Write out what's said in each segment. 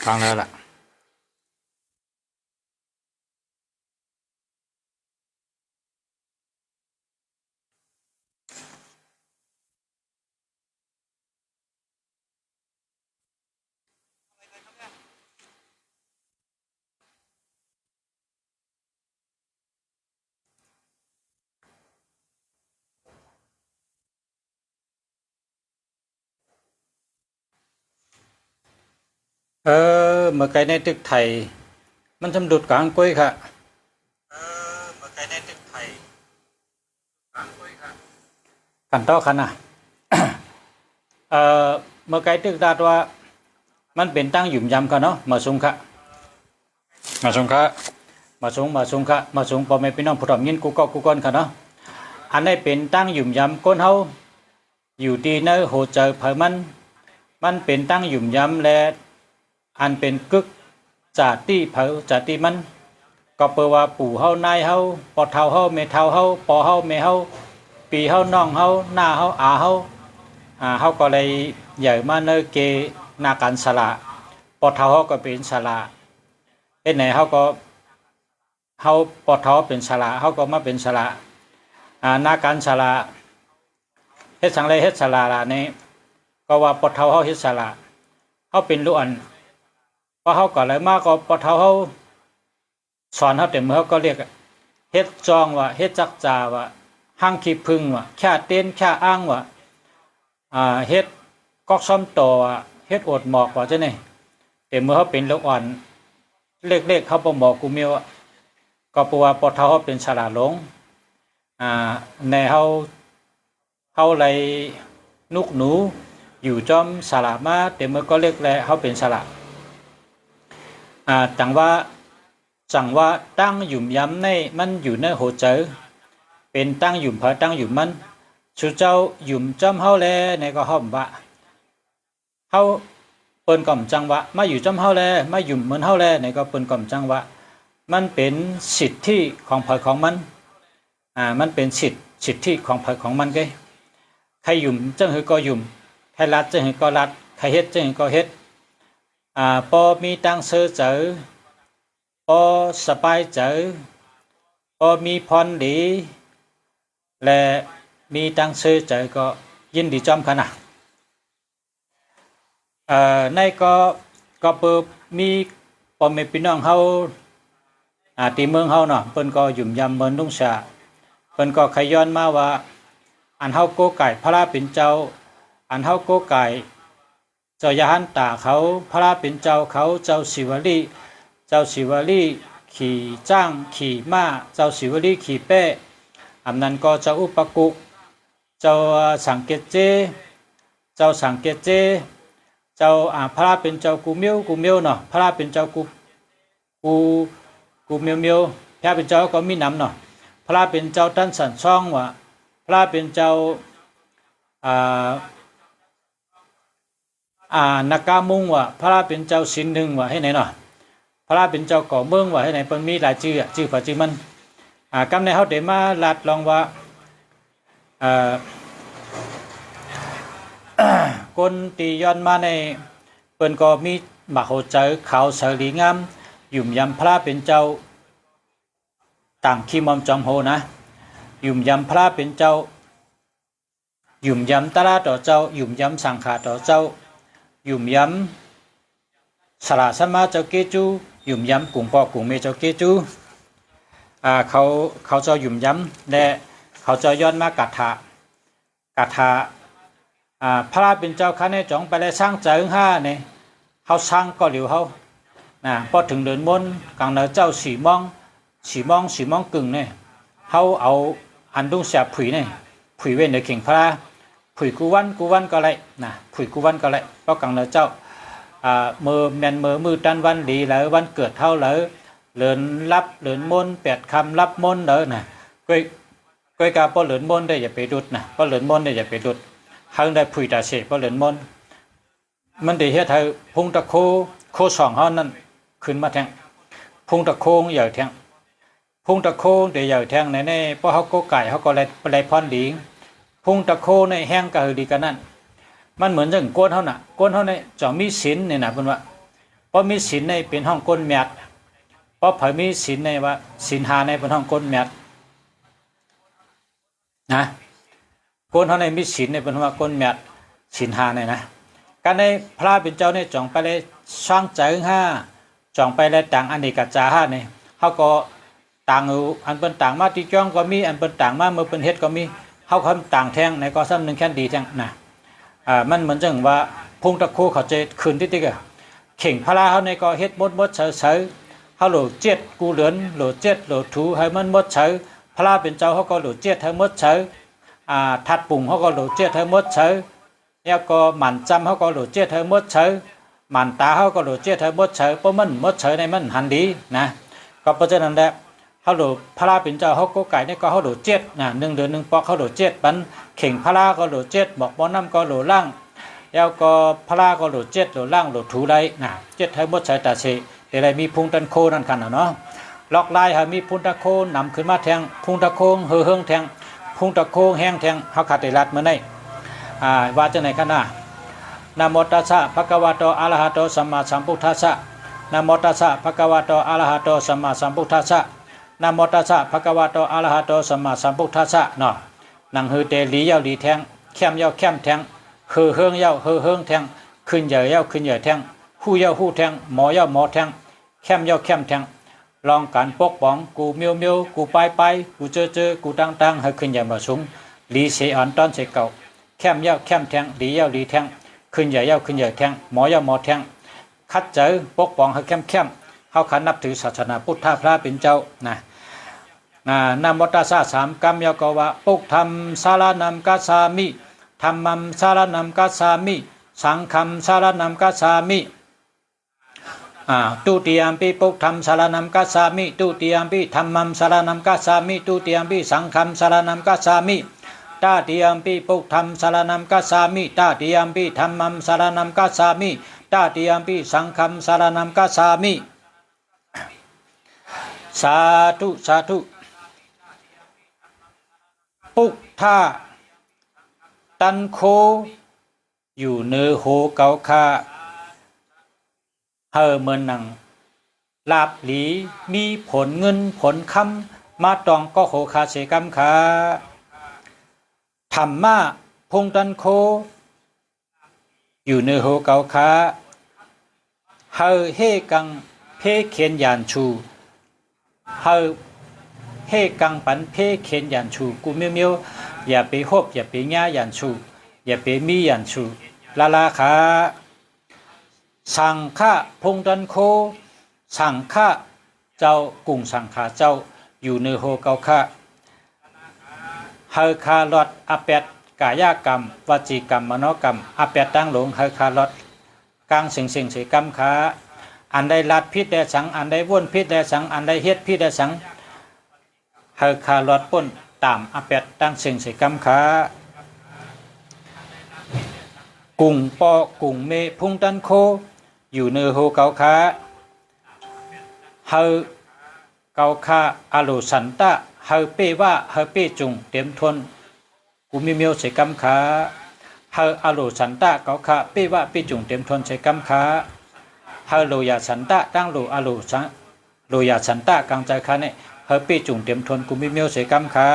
ฟังแล้วล่ะเมื่อไกลในตึกไทยมันทำดุดกลางกุ้ยค่ะเมื่อไกลในตึกไทยกลางกุ้ยค่ะกันต่อคันนะเมื่อไกลตึกดาดว่ามันเป็นตั้งหยุ่มยำกันเนาะมาซุงค่ะมาซุงค่ะมาซุงค่ะมาซุงพ่อแม่พี่น้องผู้ถมยินกูก็กูก้อนค่ะเนาะอันนี้เป็นตั้งหยุ่มยำก้นเฮาอยู่ดีเนอโหเจอเผอมันเป็นตั้งหยุ่มยำและอันเป็นกึกจากที่เผาจากที่มันก็เปว่าปู่เฮานายเฮาปอเท่าเฮาเมเท่าเฮาปอเฮาเมเฮาปีเฮาน้องเฮาหน้าเฮาอาเฮาเฮาก็เลยใหญ่มาเนเกนาการสละปอเท่าเฮาก็เป็นสละเฮ็ดไหนเฮาก็เฮาปอเท่าเป็นสละเฮาก็มาเป็นสละนาการสละเฮ็ดสังไรเฮ็ดสละล่ะนี่ก็ว่าปอเท่าเฮาเฮ็ดสละเฮาเป็นล้วนพอเขาก็เลยมาก็พอเขาสอนเขาเต็มมือเขาก็เรียกเฮ็ดจองว่าเฮ็ดจักจาว่าห้างขี้พึ่งว่าแค่เต้นแค่อ้างว่าเฮ็ดกอกซ้อมต่อเฮ็ดอดหมอกว่าจะนี่เต็มมือเขาเป็นลูกอ่อนเล็กๆเขาบ่บอกกูเมียวก็เพราะว่าพอเขาเป็นฉลาดหลงในเขาเลยนุกหนูอยู่จอมสลามาเต็มมือก็เรียกแลเขาเป็นฉลาดจังว่าตั้งหยุ่มย้ำในมันอยู่ในหัวใจเป็นตั้งหยุ่มเพอตั้งหยุ่มมันสุเจ้าหยุ่มจอมเฮาแลในก็ห้อมว่าเฮาเปิ้นก่อมจังวะมาอยู่จอมเฮาแลมาหยุ่มเหมือนเฮาแลในก็เปิ้นก่อมจังวะมันเป็นสิทธิของเผอของมันมันเป็นสิทธิของเผอของมันไงใครหยุ่มจังหือก็หยุ่มใครรัดจังหือก็รัดใครเฮ็ดจังหือก็เฮ็ดพอมีตังเสือเจอพอสบายเจอพอมีพรดีและมีตังเสือเจอก็ยินดีจอมขนาดในก็เปิดมีพ่อแม่พี่น้องเฮาตีเมืองเฮาเนาะเพิ่นก็หยุ่มยำเมืองนุ่งชาเพิ่นก็ขย้อนมาว่าอันเฮาโกไก่พระราเป็นเจ้าอันเฮาโกไก่เจ้ายาหันตาเขาพระเป็นเจ้าเขาเจ้าศิวลีขี่จ้างขี่ม้าเจ้าศิวลีขี่เป้อันนั้นก็เจ้าอุปกุเจ้าสังเกตเจเจ้าสังเกตเจเจ้าพระเป็นเจ้ากูเมียวเนาะพระเป็นเจ้ากูเมียวพระเป็นเจ้าก็มีน้ำเนาะพระเป็นเจ้าท่านสันช่องว่ะพระเป็นเจ้านักกามุงว่าพระเป็นเจ้าสินหนึ่งว่าให้ไหนเนาะพระเป็นเจ้าก่อเมืองว่าให้ไหนเพิ่นมีหลายชื่อปัจจุบันกำในเฮาได้มาลัดลองว่าคนตีย้อนมาในเปิ้นก็มีมโหเจอเขาเสรีงามหยุ่มยำพระเป็นเจ้าต่างขี้มอมจอมโหนะหยุ่มยำพระเป็นเจ้าหยุ่มยำตราต่อเจ้าหยุ่มยำสังขาต่อเจ้าหยุ่มย้ำสละสมาเจ้าเกจูหยุ่มย้ำกลุ่มพ่อกลุ่มเมเจ้าเกจูเขาจะหยุ่มย้ำและเขาจะย้อนมากาถพระเป็นเจ้าข้าในจ่องไปแล้วสร้างเจิงห้าเนี่ยเขาสร้างก็เหลียวเขาพอถึงเดินมนกลางเนื้อเจ้าสีมองกึ่งเนี่ยเขาเอาอันดุงเสียผุยเนี่ยผุยเว้นในเข่งพระผุยกูวันก็เลยผุยกูวันก็เลยก็กังเนื้อเจ้ามือตันวันดีแล้ววันเกิดเท่าแล้วเหลินรับเหลินมน8 คำรับมนเด้อนะก้อยกาพอเหลินมนได้อย่าไปดุดนะพอเหลินมนได้อย่าไปดุดหังได้ผุยตาเสพอเหลินมนมันได้เฮ็ดให้พุงตะโคสองเฮานั้นขึ้นมาแทงพุงตะโคใหญ่แทงพุงตะโคได้ใหญ่แทงในพอเฮาโกไก่เฮาก็เลยพรดีพุงตะโคในแห้งก็ดีกันนั่น มันเหมือนจังก้นเฮาน่ะก้นเฮาเนี่ยจะมีศีลเนี่ยนะเพิ่นว่าเพราะมีศีลในเป็นห้องก้นแมทเพราะเผยมีศีลในว่าศีลหาในเป็นห้องก้นแมทนะก้นเฮาในมีศีลในเป็นว่าก้นแมทศีลหาในนะการในพระเป็นเจ้าเนี่ยจ่องไปเลยสร้างใจห้าจ่องไปเลยต่างอันนี้กับจาห้าเนี่ยเฮาก็ต่างอันเป็นต่างมาที่จ้องก็มีอันเป็นต่างมาเมื่อเป็นเฮ็ดก็มีเฮาคำต่างแทงในก็ซ้ำหนึ่งแค่ดีแทงนะมันเหมือนจังว่าพุงตะโคเขาจะคืนติ๊กเข่งพลาเฮาในก็เฮ็ดมดเฉยเฮาโหลเจ็ดกูเหลือนโหลเจ็ดโหลถูให้มันมดเฉยพลาเป็นเจ้าเฮาก็โหลเจ็ดให้มดเฉยทัดปุ่งเฮาก็โหลเจ็ดให้มดเฉยแล้วก็หมั่นจำเฮาก็โหลเจ็ดให้มดเฉยหมั่นตาเฮาก็โหลเจ็ดให้มดเฉยเพราะมันมดเฉยในมันหันดีนะก็เพราะฉะนั้นแหละเฮาโหลพลาเป็นเจ้าเฮาก็ไก่นี่ก็เฮาโหลเจ็ดนะ1 เดือน 1 ปอกเฮาโหลเจ็ดปันเข่งพลาก็โหลเจ็ดบอกบ่อน้ำก็โหลล่างแล้วก็พลาก็โหลเจ็ดโหลล่างโหลถูได้นะเจ็ดให้มดเฉยตาเสแต่ไรมีพุงตันโคนั่นกันเนาะล็อกลายหามีพุงตะโคนำขึ้นมาแทงพุงตะโคงเฮืองแทงพุงตะโคงแห้งแทงเฮาขาดได้รัดมื้อนี้ว่าจังไหนกันนะนะโมตัสสะภะคะวะโตอะระหะโตสัมมาสัมพุทธัสสะนะโมตัสสะภะคะวะโตอะระหะโตสัมมาสัมพุทธัสสะนะโมตัสสะภะคะวะโตอะระหะโตสัมมาสัมพุทธัสสะเนาะนังฮือเตหลีเย้าหลีแทงแคมเย้าแคมแทงฮือเฮืองเย้าฮือเฮืองแทงขึ้นเหย่เย้าขึ้นเหย่แทงฮู้เย้าฮู้แทงหมอเย้าหมอแทงแคมเย้าแคมแทงลองการปกป้องกูเมียวเมียวกูไปไปกูเจอเจอกูตั้งตั้งให้ขึ้นเหย่มาสูงหลีเสอ่อนตอนเสเก่าแคมเย้าแคมแทงหลีเย้าหลีแทงขึ้นเหย่เย้าขึ้นเหย่แทงหมอเย้าหมอแทงคัดเจอปกป้องให้แคมแคมเฮาขันนับถือศาสนาพุทธพระเป็นเจ้านะนามตัสสะสามกรรมยกวะปุกธรรมสารนัมกัสสามิธรรมัมสารนัมกัสสามิสังฆัมสารนัมกัสสามิตุติยมปิปุกธรรมสารนัมกัสสามิตุติยมปิธรรมัมสารนัมกัสสามิตุติยมปิสังฆัมสารนัมกัสสามิตาติยมปิปุกธรรมสารนัมกัสสามิตาติยมปิธรรมัมสารนัมกัสสามิตาติยมปิสังฆัมสารนัมกัสสามิสาธุสาธุปุกท่าตันโคอยู่เนื้อโหเกาคาเฮอเมือนนังลาบหลีมีผลเงินผลคำมาตองก็โหคาเสกำขาธรรมะพงตันโคอยู่เนื้อโหเกาคาเฮอเฮกังเพเขียนยานชูเฮอเฮกังปันเพเขียนยานชูกูเมียวเมียวอย่าไปฮบอย่าไปง่ายานชูอย่าไปมียานชูลาลาขาสังฆะพงตันโคสังฆะเจ้ากุ่งสังฆะเจ้าอยู่เนื้อโหเกาคะเฮอคาลอดอแปดกายกรรมวจีกรรมมโนกรรมอแปดตั้งหลงเฮอคาลอดกลางเสียงเสียกรรมขาอันใดลัดพิษแดสังอันใดว่นพิษแดสังอันใดเฮ็ดพิษแดสังเฮอคาลอดป้นตามอแปดตั้งเสียงเสียกรรมขากุ่งปอกุ่งเมพุงตันโคอยู่เนื้อโหเกาคาเฮอเกาคาอาโลสันตะเฮอเปว่าเฮอเปจุงเต็มทนกูมีเมียวเสกำขาเฮออาโลสันตะเกาคาเปว่าเปจุงเต็มทนเสกำขาเฮอโลยาสันตะตั้งโลอาโลสังโลยาสันตะกลางใจคาเนี่ยเฮอเปจุงเต็มทนกูมีเมียวเสกำขา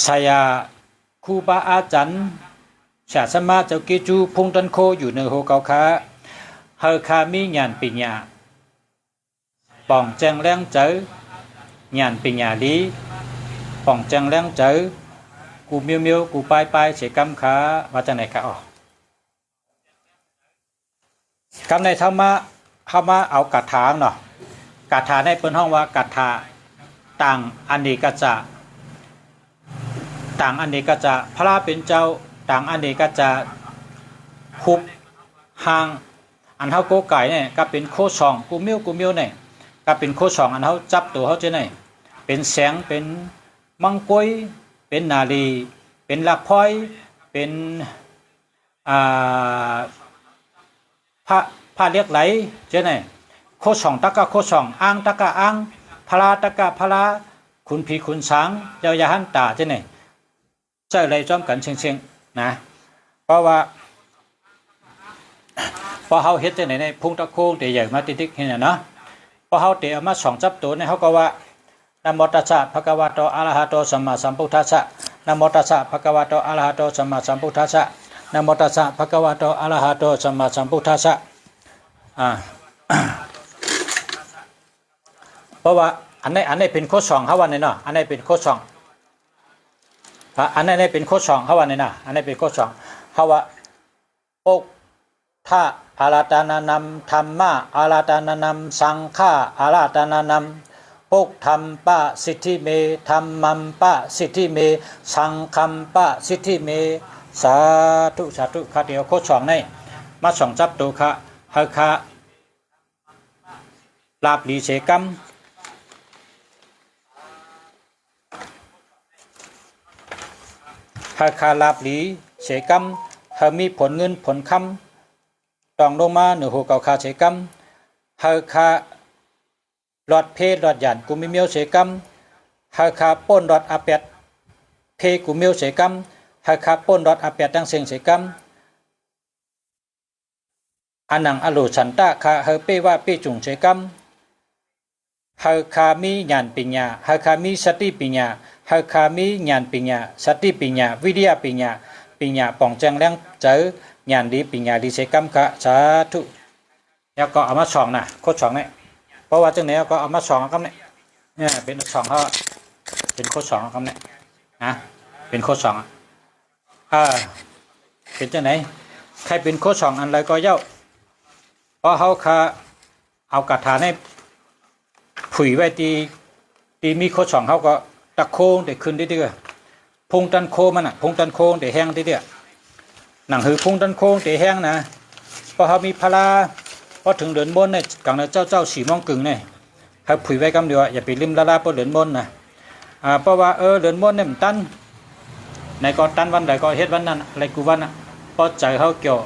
สยาคูบาอาจันชาสมาเจ้ากิจูพงตันโคอยู่เนื้อโหเกาคาเฮอคามีญาณปิญญาป่องแจงแรงเจอญาณปิญญาลีป่องแจงแรงเจอกูเมียวเมียวกูไปไปเสียกำขาว่าจะไหนกะอ๋อกำในธรรมะเข้ามาเอากัดถางเนาะกัดถาในเปิ้นห้องว่ากัดถาต่างอันนี้ก็จะต่างอันนี้ก็จะพระเป็นเจ้าต่างอันนี้ก็จะคุบห่างอันเฮาโกไก่เนี่ยก็เป็นโคสองกูเมียวเนี่ยก็เป็นโคสองอันเฮาจับตัวเฮาจะไหนเป็นแสงเป็นมังกรเป็นนาลีเป็นลักพอยเป็นผ้าเรียกไหลจะไหนโคสองตะกะโคสองอ่างตะกะอ่างพลาตะกะพลาคุณผีคุณสางเจ้ายาหันตาจะไหนเจ้าอะไรจอมกันเชิงๆนะเพ เพราะว่าพอเฮาเฮ็ดจังได๋ในพุงตะโคงที่ใหญ่มาติ๊กๆเห็นเนาะพอเฮาเตเอามาสองจับตัวเนี่ยเฮาก็ว่านะโมตัสสะภะคะวะโตอะระหะโตสัมมาสัมพุทธัสสะนะโมตัสสะภะคะวะโตอะระหะโตสัมมาสัมพุทธัสสะนะโมตัสสะภะคะวะโตอะระหะโตสัมมาสัมพุทธัสสะเพราะว่าอันนี้เป็นโคสองเฮาว่านี่เนาะอันนี้เป็นโคสองอันนี้เป็นโคสองเฮาว่านี่นะอันนี้เป็นโคสองเฮาว่าอกทะอาราธนานัมธัมมะอาราธนานัมสังฆาอาราธนานัมปกธรรมปะสิทธิเมธรรมัมปะสิทธิเมสังฆัมปะสิทธิเมสาธุสาธุคาเดียวโคสองในมาสองจับตัวคะเฮาคะลาบลีเสกัมเฮาคะลาบลีเสกัมเฮามีผลเงินผลคำต้องลงมาเหนือหัวเก่าคาเสกัมเฮาคะหลอดเพศหลอดหยันกุมิเมียวเสกัมเฮาคาป้นหลอดอาเป็ดเพกุมิเมียวเสกัมเฮาคาป้นหลอดอาเป็ดดังเสียงเสกัมอันนังอโลสันตะคาเฮเปว่าเปจุงเสกัมเฮาคามีญาณปัญญาเฮาคามีสติปัญญาเฮาคามีญาณปัญญาสติปัญญาวิทยาปัญญาปัญญาป่องแจงแรงเจอญาณดีปัญญาดีเสกัมคะสาธุแล้วก็เอามาสองนะโคตรสองเนี่ยเพราะว่าจังไหนก็เอามาสองครับเนี่ยเป็นสองเขาเป็นโคตรสองครับเนี่ยนะเป็นโคตรสองเป็นจังไหนใครเป็นโคตรสองอันไรก็เย้าเพราะเขาคาเอากระถาให้ผุยไว้ตีมีโคตรสองเขาก็ตะโค้งแต่ขึ้นได้เดือพุงตันโคมันอ่ะพุงตันโค้งแต่แห้งได้เดือหนังหือพุงตันโค้งแต่แห้งนะเพราะเขามีพลาพอถึงเดือนบนเนี่ยกลางเจ้าสีมองกึ่งเนี่ยให้ผุยไว้กำเดียวอย่าไปริมละลาเพราะเดือนบนนะเพราะว่าเดือนบนเนี่ยมันตันในก็ตันวันใดก็เฮ็ดวันนั้นอะไรกูวันอ่ะเพราะใจเขาเกี่ยว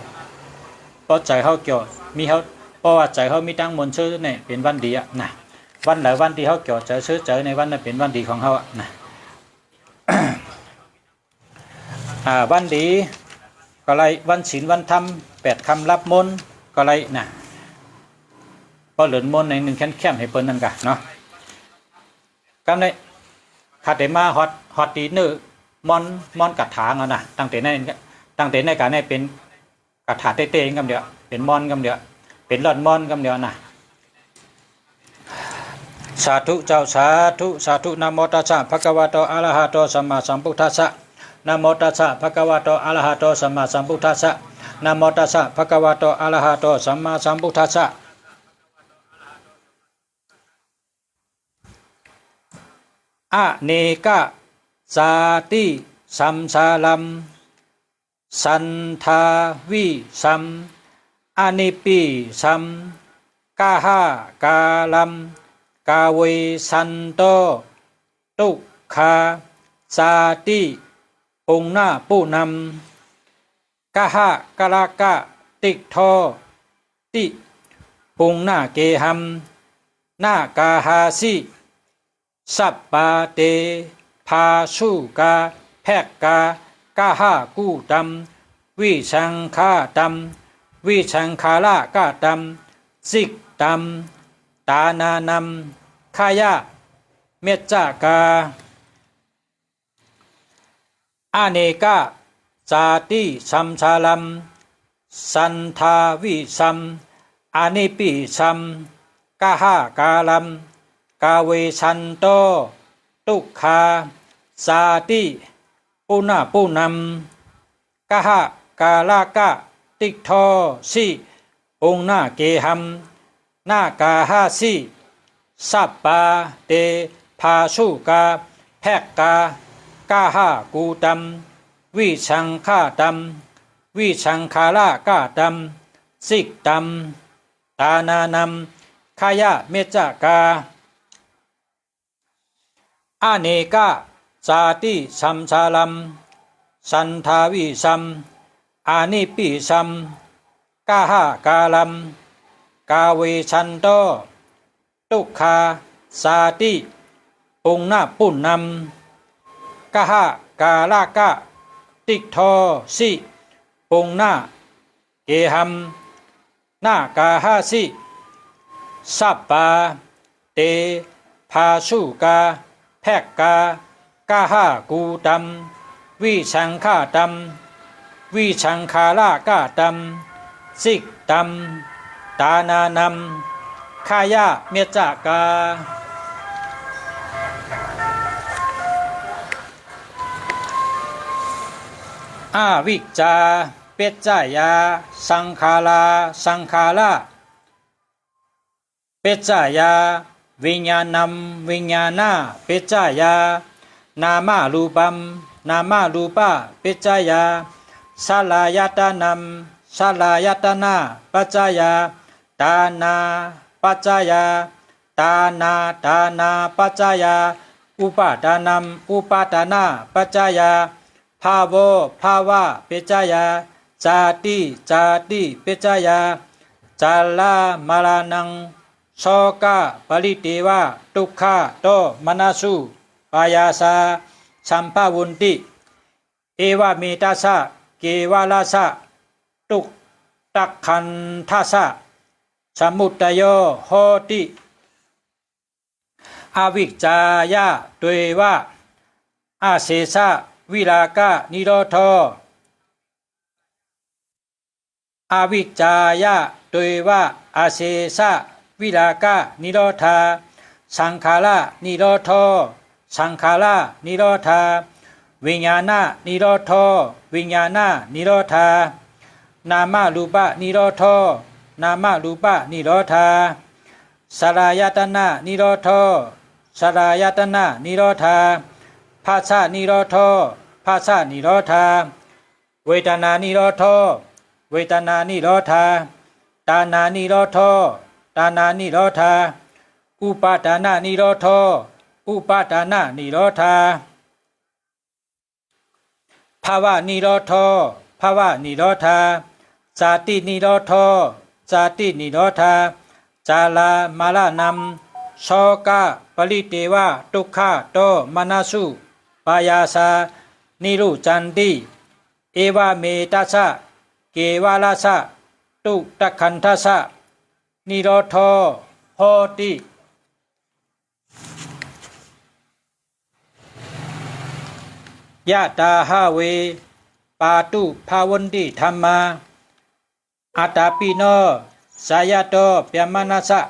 เพราะใจเขาเกี่ยวมีเขาเพราะว่าใจเขามีตั้งมนชื่อเนี่ยเป็นวันดีอ่ะนะวันไหนวันที่เขาเกี่ยวใจชื่อใจในวันนั้นเป็นวันดีของเขาอ่ะนะวันดีก็ไรวันศีลวันธรรม8 คำรับมนก็ไรนะพอเหลือมนในหนึ่งแค่ให้เปิ้นนั่นกะเนาะกำในคาเตมาฮอตตีเนื้อมอนกัดถางเอานะตั้งแต่ในการในเป็นกัดถาเต้ๆกันเดียวเป็นมอนกันเดียวเป็นลอดมอนกันเดียวนะสาธุเจ้าสาธุนะโมตัสสะภะคะวะโตอะระหะโตสัมมาสัมพุทธัสสะนะโมตัสสะภะคะวะโตอะระหะโตสัมมาสัมพุทธัสสะนะโมตัสสะภะคะวะโตอะระหะโตสัมมาสัมพุทธัสสะอเนกะสาติสัมสาลัมสันทาวิสัมอนิปิสัมกาหากาลัมกาเวสันโตตุขาสาติปุงนาปุนัมกาหากะลากะติกทอติปุงนาเกหัมนากาหาสิสัปปาเตภาสุกาแพกกากาหากูตัมวิชังคาตัมวิชังคาลากาตัมสิกตัมตานานัมขายะเมจจากาอเนกาสาติสัมสาลัมสันทาวิสัมอนิปิสัมกาหากาลัมกาเวชันโตตุขาสาติปุณาปุนัมกาหากาลากะติกทอสิปุงนาเกหัมนากาหาสิสัปปาเตภาสุกาแพกกากาหากูตัมวิชังคาตัมวิชังคาลากาตัมสิกตัมตานานัมขายะเมจากาอเนกาสาติสัมสาลัมสันทาวิสัมอานิปิสัมกาหากาลัมกาเวชันโตตุขาสาติปุงนาปุณนัมกาหากาลากะติกทอสิปุ ปงหน้าเกหัมหน้ากาหาสิสัปปาเตพาสุกาแพกกากาหากูตัมวิชังฆาตัมวิชังคาลากาตัมสิกตัมตานานัมขายะเมจากาอาวิจาเปจจายาสังขาราสังขาราเปจจายาวิญญาณัมวิญญาณาเปจจายานามารูปัมนามารูปะเปจจายาสลายตานัมสลายตนาปัจจายาตานาปัจจายาตานาปัจจายาอุปาทานัมอุปาทานาปัจจายาภาโวภาวะเปจจายาจาติเปจจายาจาลามาลานังโสกะปริเทวะทุกขะโตมนัสสุปายาสาสัมภาวุนติเอวะเมตัสสะเกวะลาสะตุกตักขันทัสสะสมุตโยโหติอวิจจายะตเววะอาเสสะวิรากะนิโรธอวิจจายะตเววะอาเสสะวิรากะนิโรธาสังขารานิโรธสังขารานิโรธาวิญญาณนิโรธวิญญาณนิโรธานามารูปะนิโรธนามารูปะนิโรธาสลายตนะนิโรธสลายตนะนิโรธาภาษานิโรธภาษานิโรธาเวทนานิโรธเวทนานิโรธาตานานิโรธตานานิโรธาอุปาทานานิโรธอุปาทานานิโรธาภาวะนิโรธภาวะนิโรธาจาตินิโรธจาตินิโรธาจาลามาลานัมโสกะปริเทวะทุกขะโตมนัสสุปายาสานิรุจันติเอวะเมตัสสะเกวะลาสะตุตักขันทัสสะนิโรธโหติยะตาหาเวปาตุภาวันติธัมมาอัตตาปิโนสายโตเปียมานัสสะ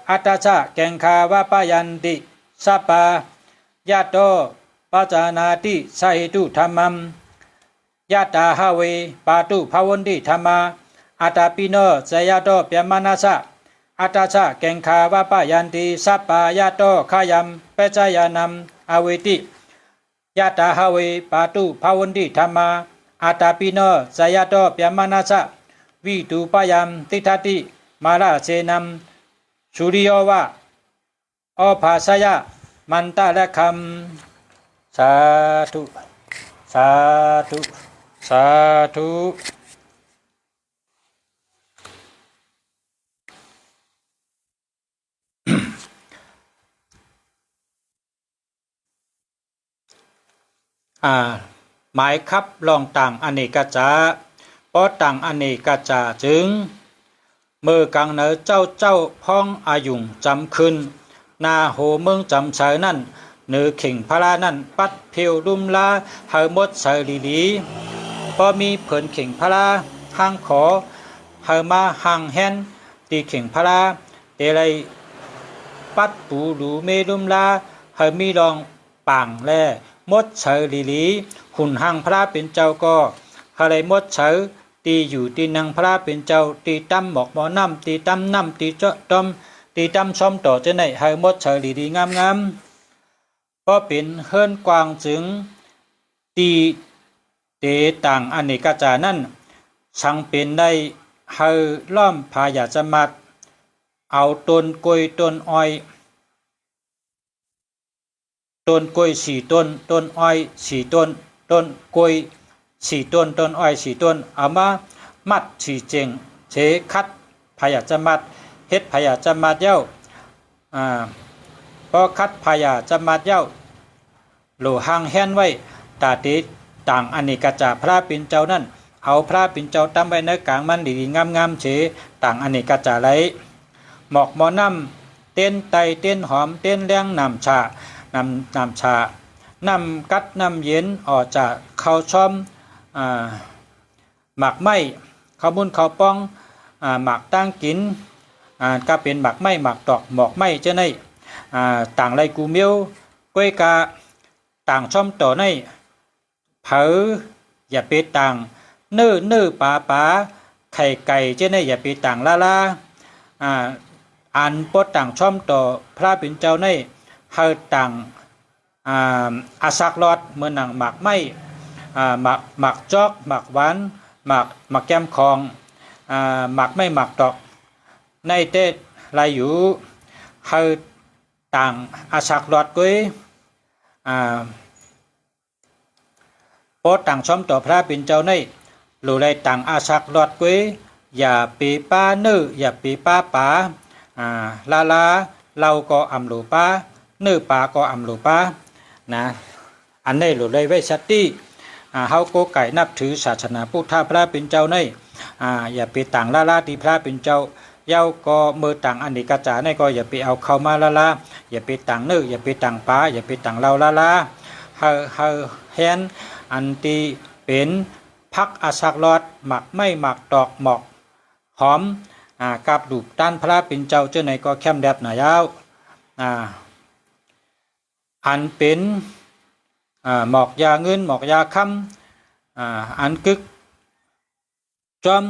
อัตตสะแกงคาวะปยันติสัปปายะโตปัจจานาติสาเหตุธัมมัมยะตาหาเวปาตุภาวันติธัมมาอัตตาปิโนสายโตเปียมานัสสะอัตตสะแกงคาวะปยันติสัปปายะโตขยัมเปจจายานัมอเวติยะตาหาเวปาตุภาวันติธัมมาอัตตาปิโนสายโตเปียมานัสสะวิตูปยัมติทัติมาลาเสนัมสุริโยวะอภาสยะมันตะละคัมสาธุสาธุสาธุหมายคับลองต่างอเนกจาเพราะต่างอเนกจาจึงเมื่อกังเนอเจ้าพ้องอายุงจำคืนนาโหเมืองจำเสยนั่นเนือเข่งพระนั่นปัดเพียวดุมลาเฮมดเสยลีพอมีเผินเข่งพระห้างขอเฮมาห่างแฮนตีเข่งพระเตไรปัดปูหลูเมดุมลาเฮมีรองป่างแลมดเสยลีหุ่นห่างพระเป็นเจ้าก็เฮไรมดเสยตีอยู่ตีนังพระเป็นเจ้าตีตั้มบอกหมอน้ำตีตั้มน้ำตีเจาะต้มตีตั้มซ้อมต่อจะไหนเฮมดเสยลีงามก็เป็นเฮิรนกวางจึงตีเตต่างอเนกจานั่นสังเป็นได้เฮล้อมพายาจมัดเอาต้นกล้วยต้นอ้อยต้นกล้วย4 ต้นต้นอ้อย4 ต้นต้นกล้วย4 ต้นต้นอ้อย4 ต้นเอามามัด4เจงเชคัดพายาจมัดเฮ็ดพายาจมัดเย้าพอคัดพายาจมัดเย้าโหลหางแฮนไว้ตาติต่างอเนกจาพระเป็นเจ้านั่น เอาพระปิ่นเจ้าตั้มไว้ในกลางมันดีๆงามๆเฉต่างอันนี้กระจาไหลหมอกหมอน้ำเต้นไตเต้นหอมเต้นเลี้ยงน้ำชน้ำชาน้ำกัดน้ำเย็นออกจากข้าวช่อมหมักไม้ข้าวมุนข้าวป้องหมักตั้งกินก็เป็นหมักไม้หมักตอกหมอกไม้เจ้าในต่างไรกูเมียวก้วยกาต่างช่อมต่อในเผออย่าไปต่างเนื้อปลาไข่ไก่เจ้าในอย่าไปต่างลาอันปดต่างช่อมต่อพระปิ่นเจ้าในเฮาต่างอาสักลอดเมื่อหนังหมักไม้หมักจอกหมักหวานหมักแก้มคองหมักไม่หมักตอกในเตะลายอยู่เฮาต่างอาสักลอดกุ้ยโปต่างช่อมต่อพระปิ่นเจ้าในหลู่ไรต่างอาสักลอดกุ้ยอย่าปีป้าเนื้ออย่าปีป้าป๋าลาเราก็อำหลูป้าเนื้อป่าก็อำหลูป้านะอันนี้หลู่ไรไว้ชัดตี้เฮาโกไก่นับถือศาสนาพุทธพระปิ่นเจ้าในอย่าไปต่างลาที่พระปิ่นเจ้าเย้าก็มือต่างอันนี้กระจาในก็อย่าไปเอาเข้ามาลาอย่าไปต่างเนื้ออย่าไปต่างป่าอย่าไปต่างเราลาเฮาแฮนอันที่เป็นพักอาสักลอดหมักไม่หมักตอกหมอกหอมกับดูด้านพระปิ่นเจ้าเจ้าในก็เข้มแดบหนายาวอันเป็นหมอกยาเงินหมอกยาคำอันกึกจอม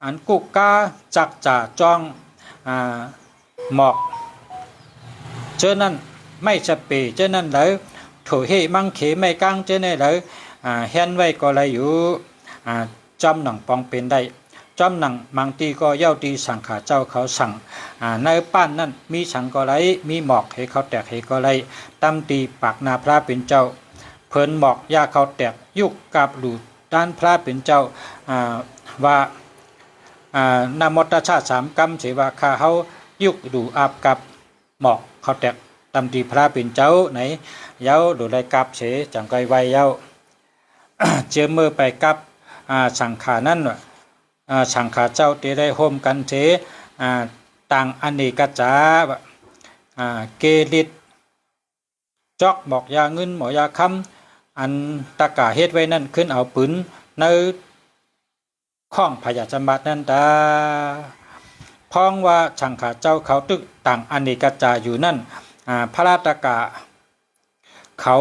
อันกุกกาจักจ่าจองหมอกเจ้านั้นไม่จะเปเจ้านั้นเลยถูเฮมังเขไม่กังเจ้าในเลยเห็นไว้ก็เลยอยู่จอมหนังปองเป็นได้จอมหนังบางทีก็เย้าตีสั่งขาเจ้าเขาสั่งในป้านนั้นมีสั่งก็ไรมีหมอกให้เขาแตกให้ก็ไรตั้มตีปากนาพระเป็นเจ้าเพิ่นหมอกยาเขาแตกยุกกับหลุดด้านพระเป็นเจ้าว่านามตชาติสามกรรมเสวาคาเขายุกดูอาบกับหมอกเขาแตกตั้มตีพระเป็นเจ้าไหนเย้าดูไรกับเสจังไกไวเย้า เจือมือไปกับสังขานั้นสังขาเจ้าที่ได้โฮมกันเสต่างอเนกจาเกลิดจอกหมอกยาเงินหมอกยาคำอันตะกาเฮ็ดไว้นั่นขึ้นเอาปืนในข้องพญาจมัดนั่นตาพ้องว่าสังขาเจ้าเขาตึกต่างอเนกจาอยู่นั่นพระราตกาเขา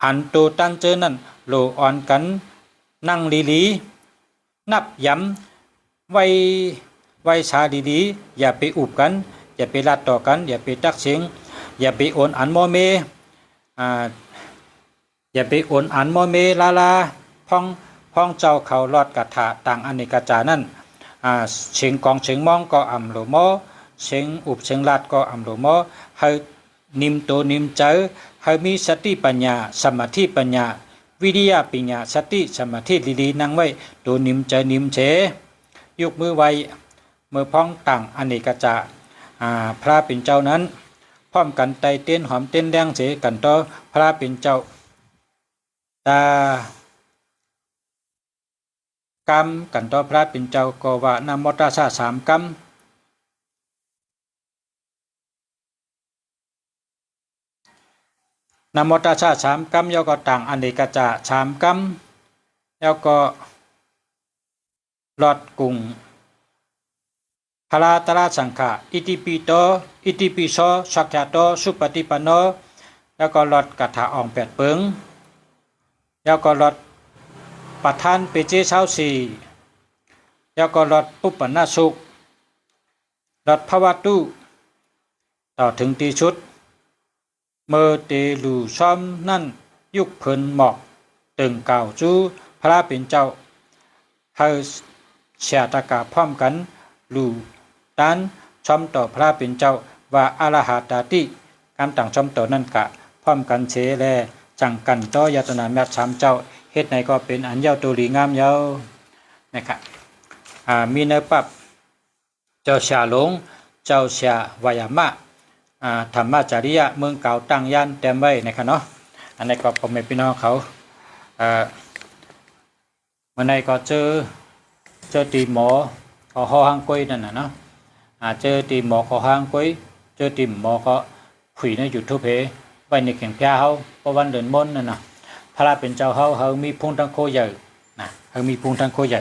อันโตตั้งเจอนั่นโลอ่อนกันนั่งลีนับย้ำไว้ชาดีๆอย่าไปอุบกันอย่าไปลัดต่อกันอย่าไปตักเสียงอย่าไปโอนอันโมเมอย่าไปโอนอันโมเมลาพ้องเจ้าเขาลอดกระถาต่างอเนกจานั่นเสียงกองเสียงมองก็อ่ำโลโมเสียงอุบเสียงลัดก็อ่ำโลโมให้นิมโตนิมเจอให้มีสติปัญญาสมาธิปัญญาวิริยะปัญญาสติสมาธิดีๆนั่งไว้ตัวนิมเจนิมเฉยกมือไว้มือพ้องต่างอเนกจาพระเป็นเจ้านั้นพร้อมกันไตเต้นหอมเต้นแดงเสกันต่อพระเป็นเจ้ากรรมกันต่อพระเป็นเจ้าก็ว่านามตัสสะสามกรรมนามตัสสะสามกรรมย่อก็ต่างอเนกจาสามกรรมย่อก็หลอดกุ่งพระตระสังฆะอิติปิโตอิติปิโสสักขะโตสุปฏิปันโนแล้วก็หลอดกถาอ่องแปดเปิงแล้วก็หลอดประธานเปเจเช้าสี่แล้วก็หลอดปุปปนาสุขหลอดภวตุต่อถึงตีชุดเมื่อเตลูซ้อมนั่นยุคเพิ่นหมอกตึงเก่าจูพระเป็นเจ้าเฮาเสียตะกาพร้อมกันลูด้านชมต่อพระเป็นเจ้าว่าอรหัตติการต่างชมต่อนั่นกะพร้อมกันเฉแลจังกันต่อยตนาแม่สามเจ้าเฮ็ดในก็เป็นอันเย้าตัวดีงามเย้านะครับมีเนื้อปับเจ้าชาหลงเจ้าชาวายามะธรรมจริยะเมืองเก่าตั้งย่านเต็มไว้นะครับเนาะอันนี้ก็พ่อแม่พี่น้องเขา เมื่อไหร่ก็เจอตีหมอขอห้างกุ้ยนั่นน่ะเนาะเจอตีหมอขอห้างกุ้ยเจอตีหมอก็ขุยในยูทูบไปในแข่งพิาเขาเพราะวันเดินมนนั่นน่ะพระเป็นเจ้าเขามีพุงทั้งโคใหญ่นะเขามีพุงทั้งโคใหญ่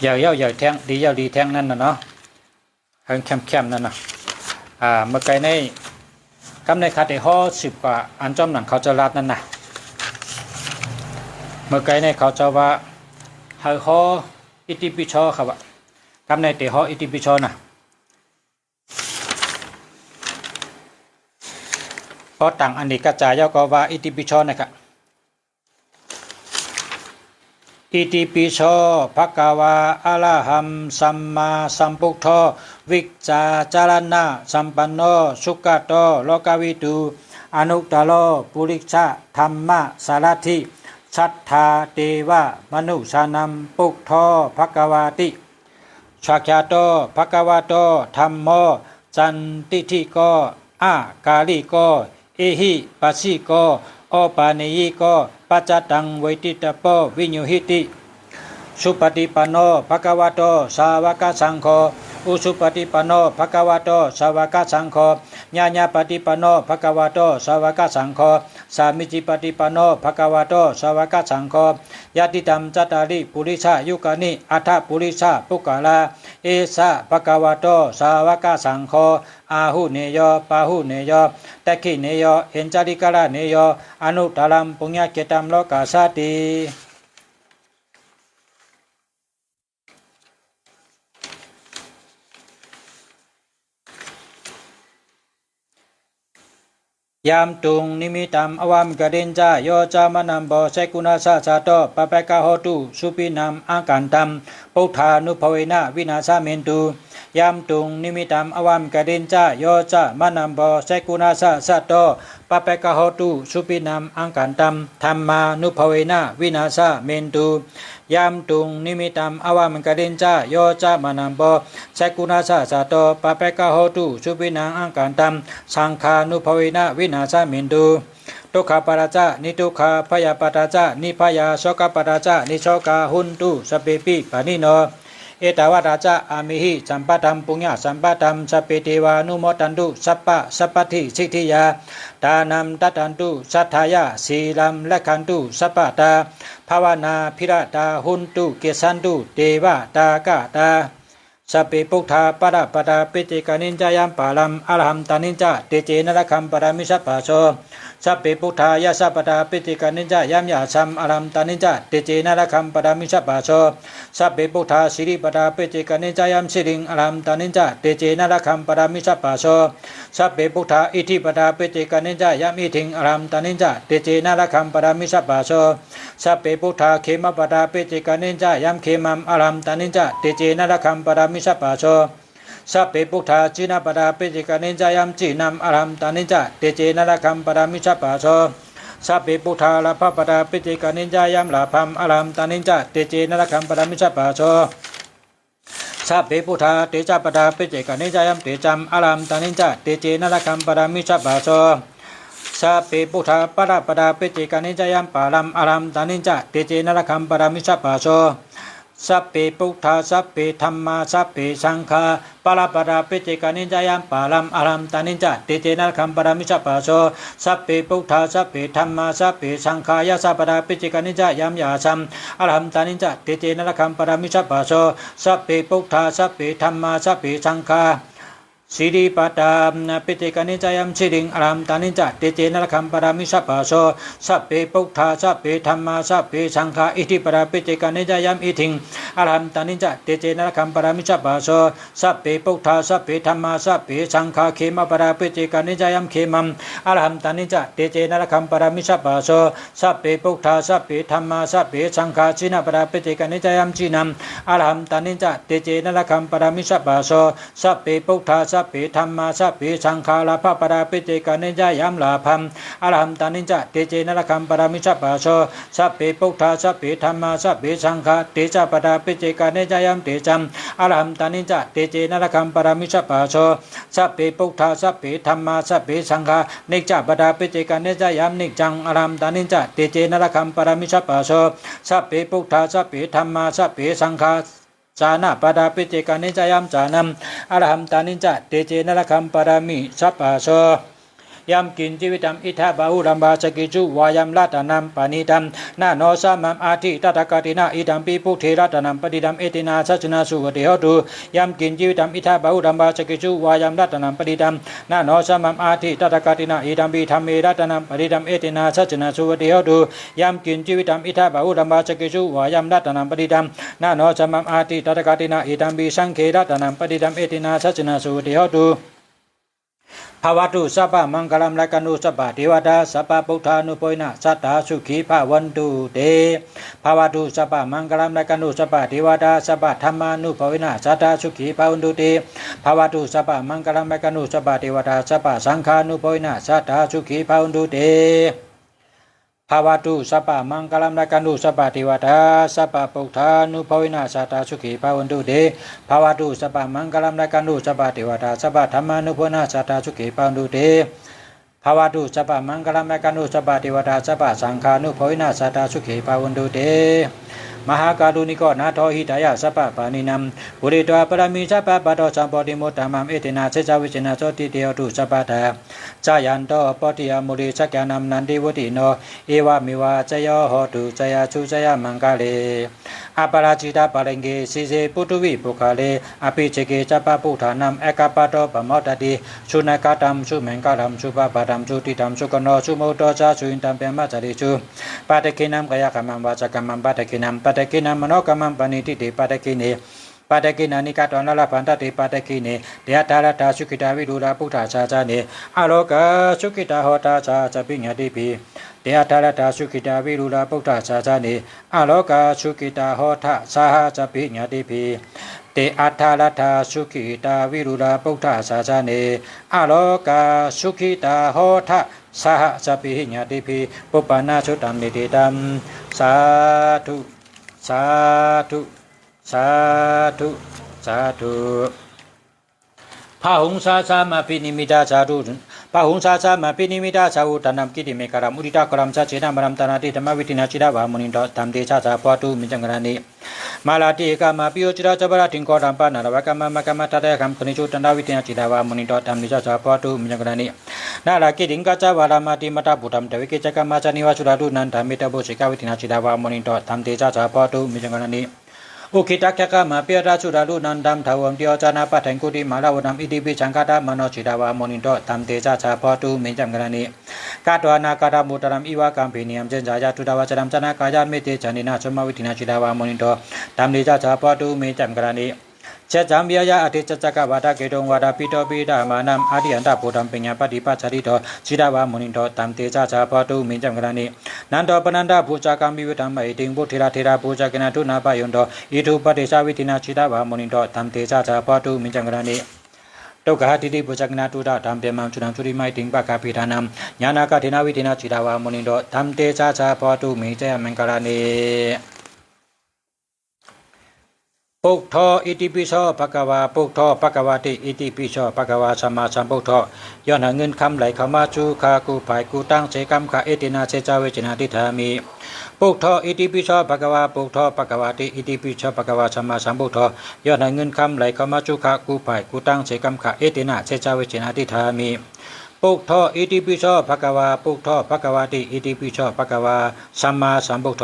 ใหญ่แทงดีแทงนั่นน่ะเนาะเฮงเข้มนั่นน่ะเมื่อไกลในกำในคาเตห่อ10กว่าอันจอมหนังเขาจะรัดนั่นน่ะเมื่อไกลในเขาจะว่าเฮาห่ออิติปิโสครับว่ากำในเตห่ออิติปิโสน่ะพอต่างอันนี้กระจายก็ว่าอิติปิโสนะครับอิติปิโสภะคะวาอะระหังสัมมาสัมพุทโธวิจจาจารณะสัมปันโนสุขโตโลกวิทูอนุตตโรปุริสะธรรมะสารถิสัทธาเทวะมนุสานัมพุทโธภะคะวาติสัจจโตภะคะวะโตธัมโมจันติทิโกอากาลิโกเอหิปัสสิโกโอปาเนยิโกปัจจตังเวทิตโปวิญญูหิติสุปฏิปันโนภะคะวะโตสาวกสังโฆอุสุปฏิปันโนภะคะวะโตสาวกสังโฆญาญาปฏิปันโนภะคะวะโตสาวกสังโฆสามิจิปฏิปันโนภะคะวะโตสาวกสังโฆยะติตัมจัตตาริปุริสะยุกานิอัฏฐปุริสะปุกกะลาเอสะภะคะวะโตสาวกสังโฆอาหุเนโยปาหุเนโยตักขิเนโยเห็นจาริกะละเนโยอนุตตรัมปุญญเกตัมโลกาสาติยามตุงนิมิตัมอวามกะเดนจาโยจามานัมโบเสกุณาสาสะโตปะปะกะโหตุสุปินัมอากันตัมปุถานุภเวนะวินาศาเมนตุยามตุงนิมิตัมอวามกะเดนจาโยจามานัมโบเสกุณาสาสะโตปะปะกะโหตุสุปินัมอากันตัมธัมมานุภเวนะวินาศาเมนตุยามตุงนิมิตัมอวามกะเดนจาโยจามานัมโบเสกุณาสาสะโตปะปะกะโหตุสุปินัมอากันตัมสังฆานุภเวนะวินาศาเมนตุทุกขปราจานิทุกขพยาปราจานิพยาโสกปราจานิโสกาหุนตุสเปปิปานิโนเอตาวราจาอามิหิสัมปตัมปุญญาสัมปตัมสเปเทวานุโมตันตุสัพพทิสิทธิยาทานัมตัตันตุสัทธายาสีลัมละขันตุสัพพตาภาวนาพิระตาหุนตุเกสันตุเทวตากาตาสัพเพปุถาปะระปะตาปิติกานินจายามปาลัมอรหัมตานินจาเตเจนรคัมปรามิสัพพะโสสัพเพพุทธายาสัพพตาปิติกานิจายามยาสัมอรัมตานิจาเตเจนะระคัมปรามิสัพพะโสสัพเพพุทธาสิริปตาปิติกานิจายามสิริงอรัมตานิจาเตเจนะระคัมปรามิสัพพะโสสัพเพพุทธาอิทิปตาปิติกานิจายามอิทิงอรัมตานิจาเตเจนะระคัมปรามิสัพพะโสสัพเพพุทธาเขมปตาปิติกานิจายามเขมัมอรัมตานิจาเตเจนะระคัมปรามิสัพพะโสสัพเพพุทธาจินาปดาปิจิกานิจายามจีนัมอรัมตานิจาเตเจนะระคัมปรามิสัพพะโสสัพเพพุทธาลาภปดาปิจิกานิจายามลาภัมอรัมตานิจาเตเจนะระคัมปรามิสัพพะโสสัพเพพุทธาเตจาปดาปิจิกานิจายามเตจัมอรัมตานิจาเตเจนะระคัมปรามิสัพพะโสสัพเพพุทธาปดาปดาปิจิกานิจายามปาลัมอรัมตานิจาเตเจนะระคัมปรามิสัพพะโสสัพเพพุทธาสัพเพธัมมาสัพเพสังฆาปะระปะดาปิจิกานิจายามปาลัมอรัมตานิจาเตเจนะระคัมปรามิสัพพะโสสัพเพพุทธาสัพเพธัมมาสัพเพสังฆายาสัพพะดาปิจิกานิจายามยาสัมอรัมตานิจาเตเจนะระคัมปรามิสัพพะโสสัพเพพุทธาสัพเพธัมมาสัพเพสังฆาสิริปตามปิติกานิจายามสิริงอรัมตานิจาเตเจนะระคัมปรามิสัพพะโสสัพเพพุทธาสัพเพธัมมาสัพเพสังฆาอิทิปราปิติกานิจายามอิทิงอรัมตานิจาเตเจนะระคัมปรามิสัพพะโสสัพเพพุทธาสัพเพธัมมาสัพเพสังฆาเขมปราปิติกานิจายามเขมัมอรัมตานิจาเตเจนะระคัมปรามิสัพพะโสสัพเพพุทธาสัพเพธัมมาสัพเพสังฆาชินะปราปิติกานิจายามชินัมอรัมตานิจาเตเจนะระคัมปรามิสัพพะโสสัพเพพุทธาสั สัพเพธรรมาสัพเพสังฆาลาภปราปิเจกานิจายามลาภัมอรหัมตานิจะเตเจนรคัมปรามิชปะโสสัพเพพุทธาสัพเพธรรมาสัพเพสังฆาเตจาปราปิเจกานิจายามเตจัมอรหัมตานิจะเตเจนรคัมปรามิชปะโสสัพเพพุทธาสัพเพธรรมาสัพเพสังฆานิจาปราปิเจกานิจายามนิจังอรหัมตานิจะเตเจนรคัมปรามิชปะโสสัพเพพุทธาสัพเพธรรมาสัพเพสังฆาจานะปดาปิเจกานิจายามจานัมอรหัมตานิจะเตเจนรคัมปรามิสัพปะโสยามกินชีวิตัมอิทธาบาหุรัมบาสกิจุวายามลาตานัมปานิตัมนาโนสามัมอาทิตตะกาตินาอิดัมปีปุเทระตานัมปฏิดัมเอตินาสัจนาสุวติโหตุยามกินชีวิตัมอิทธาบาหุรัมบาสกิจุวายามลาตานัมปฏิดัมนาโนสามัมอาทิตตะกาตินาอิดัมปีธรรมเมระตานัมปฏิดัมเอตินาสัจนาสุวติโหตุยามกินชีวิตัมอิทธาบาหุรัมบาสกิจุวายามลาตานัมปฏิดัมนาโนสามัมอาทิตตะกาตินาอิดัมปีสังเขระตานัมปฏิดัมเอตินาสัจนาสุวติโหตุภาวตุสัพพมังคลัมละกันุสัพพเทวดาสัพพพุทธานุโพยนะสัตตาสุขีภาวันตุเตภาวตุสัพพมังคลัมละกันุสัพพเทวดาสัพพธรรมานุโพยนะสัตตาสุขีภาวันตุเตภาวตุสัพพมังคลัมละกันุสัพพเทวดาสัพพสังฆานุโพยนะสัตตาสุขีภาวันตุเตภาวตุสัพพมังคลัมละกันุสัพพเทวดาสัพพพุทธานุโพยนะสัตตาสุขีภาวันตุเตภาวตุสัพพมังคลัมละกันุสัพพเทวดาสัพพธรรมานุโพยนะสัตตาสุขีภาวันตุเตภาวตุสัพพมังคลัมละกันุสัพพเทวดาสัพพสังฆานุโพยนะสัตตาสุขีภาวันตุเตมหาการุณิโกนาโทหิตายะสัพพปานินัมปุริตวปรมิสัพพปะโตสัมปติโมตมัมเอตินาเสจาวิจนะโสติเตโยตุสัพพะทาจายันโตปฏิยมุริสักยานัมนันติวุติโนเอวะมิวะจโยโหตุจยาชุจยมังกะเลอปราจิตาปะเรงเกสิเสปุตุวิปุคาเลอภิเจเกจัปปะปุถานัมเอกปะโตปะโมตติสุนกตัมสุเมงกะตัมสุปะปะตัมสุติตัมสุกโนสุโมโตจาสุอินตัมเปมะจริจุปะเตกินัมกายกรรมังวาจกรรมังปะเตกินัมปะเตกินัมมโนกรรมังปณิติเตปะเตกิเนปะเตกินานิกาตวนาลาพันตติปะเตกิเนเดยะตาลตาสุขิตาวิรุฬาพุทธาชาจาเนอโลกาสุขิตาโหตาชาจปิญญติปิเดยะตาลตาสุขิตาวิรุฬาพุทธาชาจาเนอโลกาสุขิตาโหตาสหจปิญญติปิเตอัฏฐาลัทธาสุขิตาวิรุฬาพุทธาชาจาเนอโลกาสุขิตาโหตาสหจปิญญติปิปุปปนาสุตัมนิติตัมสาธุสาธุสาธุสาธุพาหุงสาสามาปินิมิตาสาธุพาหุงสาสามาปินิมิตาสาธุตันนัมกิติเมกรามุดิตากรัมชาเจนะมรัมตานาติธรรมวิตินาจิดาวามุนิโตธรรมเตชะสาปตุมิจังกรานิมาลาติกามาปิโยจิราจบราติงโกรัมปานารวะกามามะกามะตะเตคัมคณิจุตันดาวิตินาจิดาวามุนิโตธรรมเตชะสาปตุมิจังกรานินาลากิดิงกาจาวารามาติมตาบุตัมเตวิเกจักามาจานิวาสุราดุนันธรรมิตาบุสิกาวิตินาจิดาวามุนิโตธรรมเตชะสาปตุมิจังกรานิอุคิตักขะมาเปียราสุราลุนันดัมทาวมเดียวจานาปัฏฐังกุติมาลาวนัมอิติปิจังกาดามโนจิดาวามนินโตธรรมเตชะชาพอตุมิจังกรณีกาตวานากาดามุตรัมอีวากัมปินิยมเจนจายาตุดาวจรัมจนากายามิเตจันินาสมวิตินาจิดาวามนินโตธรรมเตชะชาพอตุมิจังกรณีเจจามยายาอธิจักกะวาดาเกตงวาดาปิโตปิดามานัมอธิยันตาโพธัมปัญญาปฏิปัจจริโตจิดาวามุนิโตธรรมเตชะชาพอตุมิจังกรณีนันโตปนันดาภูจากามิวิธัมมะอิติงบุเทระเทระภูจากนาทุนาปะยุนโตอิทุปฏิสาวิตินาจิดาวามุนิโตธรรมเตชะชาพอตุมิจังกรณีตุกะติติภูจากนาตุดาธรรมเปมังจุนังจุริไมติงปะกาปิธานัมญาณากะเทนาวิตินาจิดาวามุนิโตธรรมเตชะชาพอตุมิจังมังกรณีปุถโธอิติปิโสภะคะวาปุถโธภะคะวาติอิติปิโสภะคะวาสัมมาสัมพุทโธย้อนหาเงินคำไหลเข้ามาจูคากูภายกูตั้งเสกรรมขะเอตินาเสจาเวจนาทิธามิปุถโธอิติปิโสภะคะวาปุถโธภะคะวาติอิติปิโสภะคะวาสัมมาสัมพุทโธย้อนหาเงินคำไหลเข้ามาจูคากูภายกูตั้งเสกรรมขะเอตินาเสจาเวจนาทิธามิปุถโธอิติปิโสภะคะวาปุถโธภะคะวาติอิติปิโสภะคะวาสัมมาสัมพุทโธ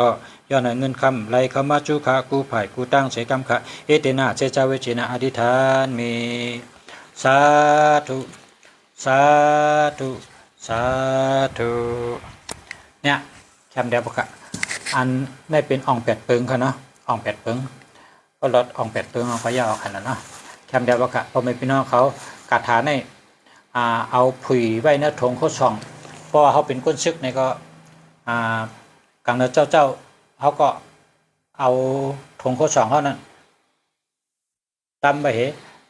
ย้อนเงินคำไหลเข้ามาจุขะกูภายกูตั้งเสกรรมขะเอเตนะเจจาเวจินะอธิษฐานมีสาธุสาธุสาธุเนี่ยคำเดียวปะอันได้เป็นอ่องแปดเปิงค่ะเนาะอ่องแปดเปิงก็ลดอ่องแปดเปิงเอาขยาวขนาดเนาะคำเดียวปะพอไม่พี่น้องเขากาถาในเอาผุยไว้เนื้อทงเขาส่องเพราะว่าเขาเป็นก้นซึกในก็กังเนื้อเจ้าเขาก็เอาธงโคสองเขานั้นตำไปเห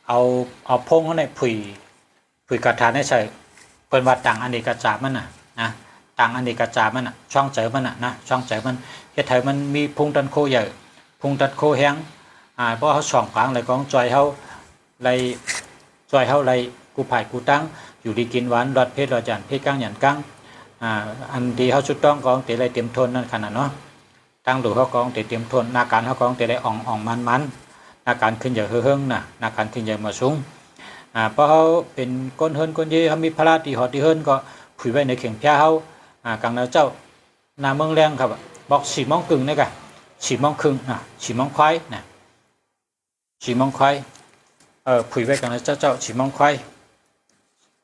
เอา เอาพงเขาในผุยกระถานให้ใส่เปิ้นว่าต่างอันเอกจามันน่ะนะต่างอันเอกจามันน่ะช่องเจอมันน่ะนะช่องเจอมันเฮ็ดให้มันมีพุงตันโคใหญ่พุงตันโคแห้งเพราะเขาส่องขวางเลยของจอยเขาไรกูไผ่กูตั้งอยู่ดีกินหวานรอดเพชรรอจันเพชรก้างหยันก้างอันดีเขาชุดต้องกองเตะไรเตรียมทนนั่นขนาดเนาะตั้งดูเขากองเตะเตรียมทนนาการเขากองเตะไรอ่องมันนาการขึ้นใหญ่เฮืองน่ะนาการขึ้นใหญ่มาสูงเพราะเขาเป็นก้นเฮิรนก้นเย่เขามีพระราตีหอตีเฮิรนก็ผุยไว้ในเข่งแพ้เขากลางนาเจ้านาเมืองแรงครับบอก4 โมงครึ่งนี่กัน4 โมงครึ่ง4 โมงควายนะ4 โมงควายผุยไว้กลางนาเจ้า4 โมงควาย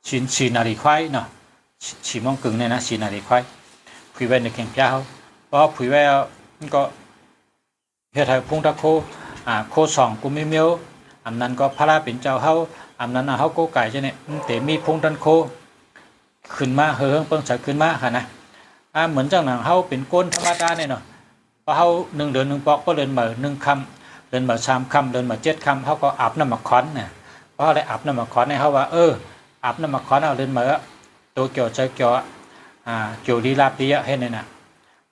4 นาฬิกาควายเนาะ4 โมงครึ่งเนี่ยนะ4 นาฬิกาควายผุยไว้ในเข่งแพ้เขาเพราะผุยไว้ก็เฮ็ดให้พุงตะโคโคสองกุมิเมียวอันนั้นก็พระราเป็นเจ้าเขาอันนั้นเขาโกไก่ใช่เนี่ยแต่มีพุงตันโคขึ้นมาเฮืองเปิ้งใส่ขึ้นมาค่ะนะเหมือนจังหนังเขาเป็นก้นธรรมดาเนี่ยเนาะพอเขา1 เดือน 1 ปอกก็เดินมา1 ค่ำเดินมา3 ค่ำเดินมา7 ค่ำเขาก็อาบน้ำมะขอนเนี่ยเพราะอะไรอาบน้ำมะขอนเนี่ยเขาว่าอาบน้ำมะขอนเอาเดินมาตัวเกี่ยวใจเกี่ยวเกี่ยวลีลาปีอะให้เนี่ยนะ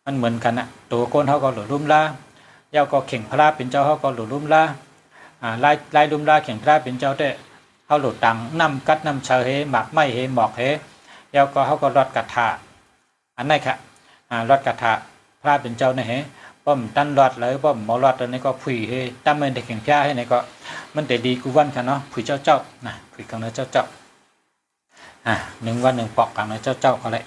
มันเหมือนกันนะตัวก้นเขาก็หลุดลุ่มลาเย้าก็เข่งพระเป็นเจ้าเขาก็หลุดลุ่มลาลายลุ่มลาเข่งพระเป็นเจ้าได้เขาหลุดตังน้ำกัดน้ำเชยเฮหมักไม้เฮหมอกเฮเย้าก็เขาก็รอดกระถาอันนั้นค่ะรอดกระถาพระเป็นเจ้าเนี่ยเฮป้อมตันรอดเลยป้อมหมอรอดตัวนี้ก็ผุยเฮตั้มเงินเด็กเข่งพระให้เนี่ยก็มันแต่ดีกูวันค่ะเนาะผุยเจ้านะผุยกลางเนื้อเจ้า1 วัน 1 ปอกกลางเนื้อเจ้าก็เลย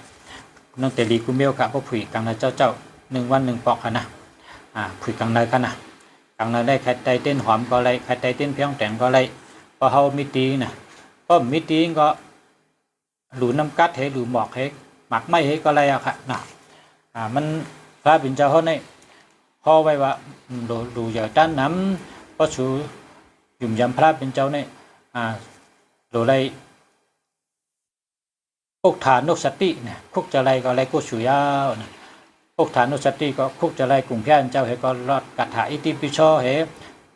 น้องแต่ดีกูเมียวค่ะเพราะผุยกลางเนื้อเจ้า1 วัน 1 ปอกค่ะนะผุยกลางเนื้อค่ะนะกลางเนื้อได้ไข่ไตเต้นหอมก็เลยไข่ไตเต้นเพียงแต่งก็เลยพอเขามีตีนะป้อมมีตีก็หลูน้ำกัดเฮหลูหมอกเฮหมักไม่เฮก็เลยอะค่ะนะมันพระเป็นเจ้าเขาเนี่ยพอไว้ว่าดูอย่าด้านน้ำก็ชูหยุ่มยำพระเป็นเจ้าเนี่ยดูไรพวกฐานนกสติเนี่ยคุกจะไรก็ไรกูชูยาวนะพวกฐานนกสติก็คุกจะไรกลุ่มแค่เจ้าเฮก็รอดกัดถาอิติปิโชเฮ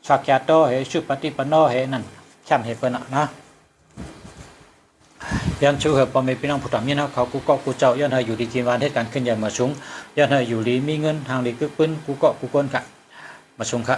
ชักยาโตเฮชุปฏิปโนเฮนั่นช่ำเฮเปิลนะยันชูเหตุปอมเป็นพี่น้องผู้ทำยันเขากูเกาะกูเจ้ายันให้อยู่ดีกินวันเหตุการณ์ขึ้นใหญ่มาสูงยันให้อยู่ดีมีเงินทางดีกึกปืนกูเกาะกูก้นกะมาสูงค่ะ